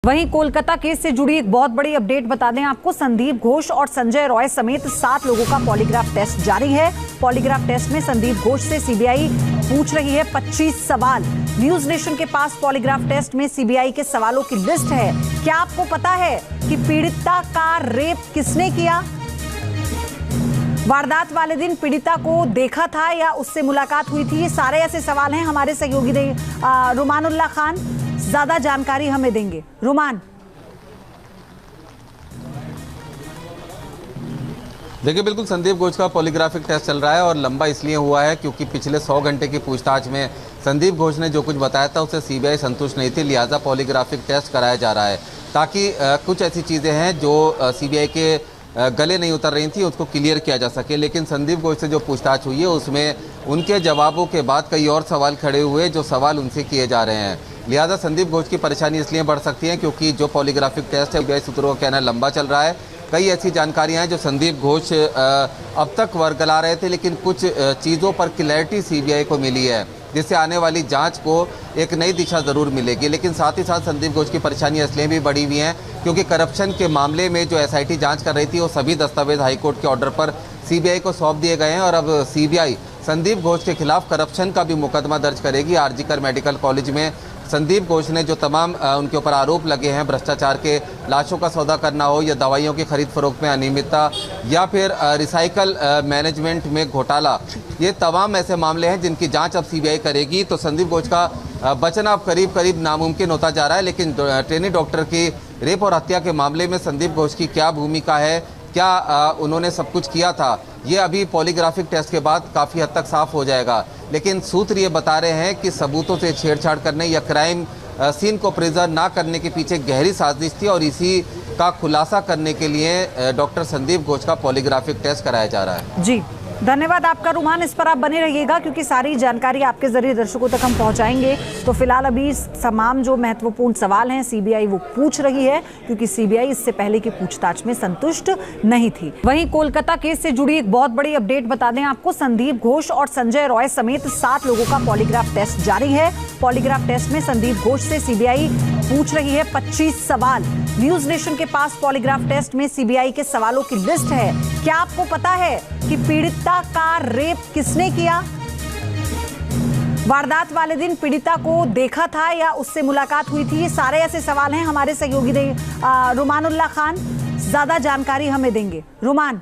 वहीं कोलकाता केस से जुड़ी एक बहुत बड़ी अपडेट बता दें आपको। संदीप घोष और संजय रॉय समेत 7 लोगों का पॉलीग्राफ टेस्ट जारी है। पॉलीग्राफ टेस्ट में संदीप घोष से सीबीआई पूछ रही है 25 सवाल। न्यूज नेशन के पास पॉलीग्राफ टेस्ट में सीबीआई के सवालों की लिस्ट है। क्या आपको पता है कि पीड़िता का रेप किसने किया? वारदात वाले दिन पीड़िता को देखा था या उससे मुलाकात हुई थी? ये सारे ऐसे सवाल हैं। हमारे सहयोगी रुमानुल्लाह खान ज्यादा जानकारी हमें देंगे। रुमान, देखिए, बिल्कुल संदीप घोष का पॉलीग्राफिक टेस्ट चल रहा है और लंबा इसलिए हुआ है क्योंकि पिछले 100 घंटे की पूछताछ में संदीप घोष ने जो कुछ बताया था उससे सीबीआई संतुष्ट नहीं थी, लिहाजा पॉलीग्राफिक टेस्ट कराया जा रहा है ताकि कुछ ऐसी चीज़ें हैं जो सीबीआई के गले नहीं उतर रही थी उसको क्लियर किया जा सके। लेकिन संदीप घोष से जो पूछताछ हुई है उसमें उनके जवाबों के बाद कई और सवाल खड़े हुए जो सवाल उनसे किए जा रहे हैं। लिहाजा संदीप घोष की परेशानी इसलिए बढ़ सकती है क्योंकि जो पॉलीग्राफिक टेस्ट है सीबीआई सूत्रों का कहना लंबा चल रहा है। कई ऐसी जानकारियां हैं जो संदीप घोष अब तक वर्गला रहे थे, लेकिन कुछ चीज़ों पर क्लैरिटी सीबीआई को मिली है जिससे आने वाली जांच को एक नई दिशा ज़रूर मिलेगी। लेकिन साथ ही साथ संदीप घोष की परेशानी इसलिए भी बढ़ी हुई है क्योंकि करप्शन के मामले में जो एसआईटी जांच कर रही थी वो सभी दस्तावेज हाईकोर्ट के ऑर्डर पर सीबीआई को सौंप दिए गए हैं और अब सीबीआई संदीप घोष के खिलाफ करप्शन का भी मुकदमा दर्ज करेगी। आरजीकर मेडिकल कॉलेज में संदीप घोष ने जो तमाम उनके ऊपर आरोप लगे हैं, भ्रष्टाचार के, लाशों का सौदा करना हो या दवाइयों की खरीद फरोख्त में अनियमितता या फिर रिसाइकल मैनेजमेंट में घोटाला, ये तमाम ऐसे मामले हैं जिनकी जांच अब सीबीआई करेगी। तो संदीप घोष का बचना अब करीब करीब नामुमकिन होता जा रहा है। लेकिन ट्रेनी डॉक्टर की रेप और हत्या के मामले में संदीप घोष की क्या भूमिका है, क्या उन्होंने सब कुछ किया था, ये अभी पॉलीग्राफिक टेस्ट के बाद काफ़ी हद तक साफ हो जाएगा। लेकिन सूत्र ये बता रहे हैं कि सबूतों से छेड़छाड़ करने या क्राइम सीन को प्रिजर्व ना करने के पीछे गहरी साजिश थी और इसी का खुलासा करने के लिए डॉक्टर संदीप घोष का पॉलीग्राफिक टेस्ट कराया जा रहा है। जी धन्यवाद आपका रुमान। इस पर आप बने रहिएगा क्योंकि सारी जानकारी आपके जरिए दर्शकों तक हम पहुंचाएंगे। तो फिलहाल अभी तमाम जो महत्वपूर्ण सवाल हैं सीबीआई वो पूछ रही है क्योंकि सीबीआई इससे पहले की पूछताछ में संतुष्ट नहीं थी। वहीं कोलकाता केस से जुड़ी एक बहुत बड़ी अपडेट बता दें आपको। संदीप घोष और संजय रॉय समेत 7 लोगों का पॉलीग्राफ टेस्ट जारी है। पॉलीग्राफ टेस्ट में संदीप घोष से सीबीआई पूछ रही है 25 सवाल। न्यूज नेशन के पास पॉलीग्राफ टेस्ट में सीबीआई के सवालों की लिस्ट है। क्या आपको पता है कि पीड़िता का रेप किसने किया? वारदात वाले दिन पीड़िता को देखा था या उससे मुलाकात हुई थी? ये सारे ऐसे सवाल हैं। हमारे सहयोगी रुमानुल्लाह खान ज्यादा जानकारी हमें देंगे। रुमान,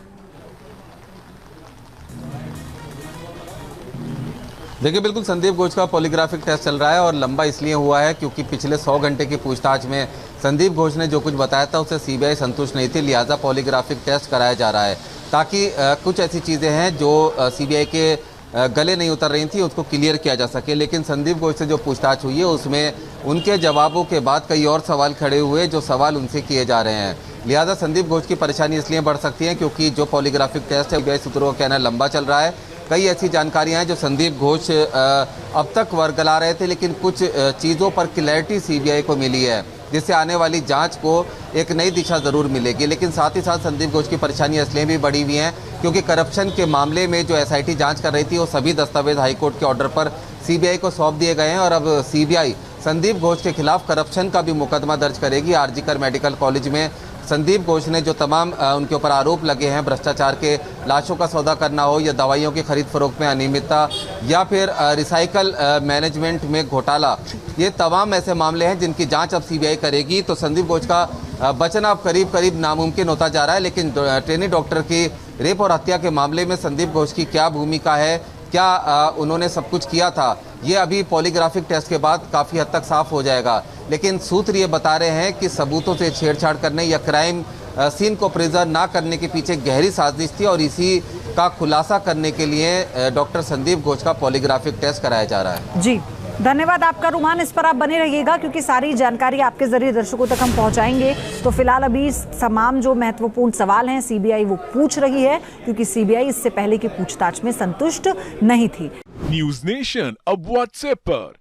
देखिए, बिल्कुल संदीप घोष का पॉलीग्राफिक टेस्ट चल रहा है और लंबा इसलिए हुआ है क्योंकि पिछले 100 घंटे की पूछताछ में संदीप घोष ने जो कुछ बताया था उससे सीबीआई संतुष्ट नहीं थी, लिहाजा पॉलीग्राफिक टेस्ट कराया जा रहा है ताकि कुछ ऐसी चीज़ें हैं जो सीबीआई के गले नहीं उतर रही थी उसको क्लियर किया जा सके। लेकिन संदीप घोष से जो पूछताछ हुई है उसमें उनके जवाबों के बाद कई और सवाल खड़े हुए जो सवाल उनसे किए जा रहे हैं। लिहाजा संदीप घोष की परेशानी इसलिए बढ़ सकती है क्योंकि जो पॉलीग्राफिक टेस्ट है सीबीआई सूत्रों का कहना लंबा चल रहा है। कई ऐसी जानकारियां हैं जो संदीप घोष अब तक वर्गला रहे थे, लेकिन कुछ चीज़ों पर क्लैरिटी सीबीआई को मिली है जिससे आने वाली जांच को एक नई दिशा ज़रूर मिलेगी। लेकिन साथ ही साथ संदीप घोष की परेशानी इसलिए भी बढ़ी हुई है क्योंकि करप्शन के मामले में जो एसआईटी जांच कर रही थी वो सभी दस्तावेज हाईकोर्ट के ऑर्डर पर सीबीआई को सौंप दिए गए हैं और अब सीबीआई संदीप घोष के खिलाफ करप्शन का भी मुकदमा दर्ज करेगी। आरजीकर मेडिकल कॉलेज में संदीप घोष ने जो तमाम उनके ऊपर आरोप लगे हैं, भ्रष्टाचार के, लाशों का सौदा करना हो या दवाइयों की खरीद फरोख्त में अनियमितता या फिर रिसाइकल मैनेजमेंट में घोटाला, ये तमाम ऐसे मामले हैं जिनकी जांच अब सीबीआई करेगी। तो संदीप घोष का बचना अब करीब करीब नामुमकिन होता जा रहा है। लेकिन ट्रेनी डॉक्टर की रेप और हत्या के मामले में संदीप घोष की क्या भूमिका है, क्या उन्होंने सब कुछ किया था, ये अभी पॉलीग्राफिक टेस्ट के बाद काफ़ी हद तक साफ हो जाएगा। लेकिन सूत्र ये बता रहे हैं कि सबूतों से छेड़छाड़ करने या क्राइम सीन को प्रिजर्व ना करने के पीछे गहरी साजिश थी और इसी का खुलासा करने के लिए डॉक्टर संदीप घोष का पॉलीग्राफिक टेस्ट कराया जा रहा है। जी धन्यवाद आपका रुमान। इस पर आप बने रहिएगा क्योंकि सारी जानकारी आपके जरिए दर्शकों तक हम पहुंचाएंगे। तो फिलहाल अभी तमाम जो महत्वपूर्ण सवाल हैं सीबीआई वो पूछ रही है क्योंकि सीबीआई इससे पहले की पूछताछ में संतुष्ट नहीं थी। न्यूज नेशन अब व्हाट्सएप पर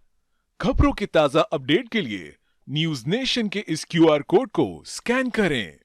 खबरों की ताजा अपडेट के लिए न्यूज नेशन के इस क्यूआर कोड को स्कैन करें।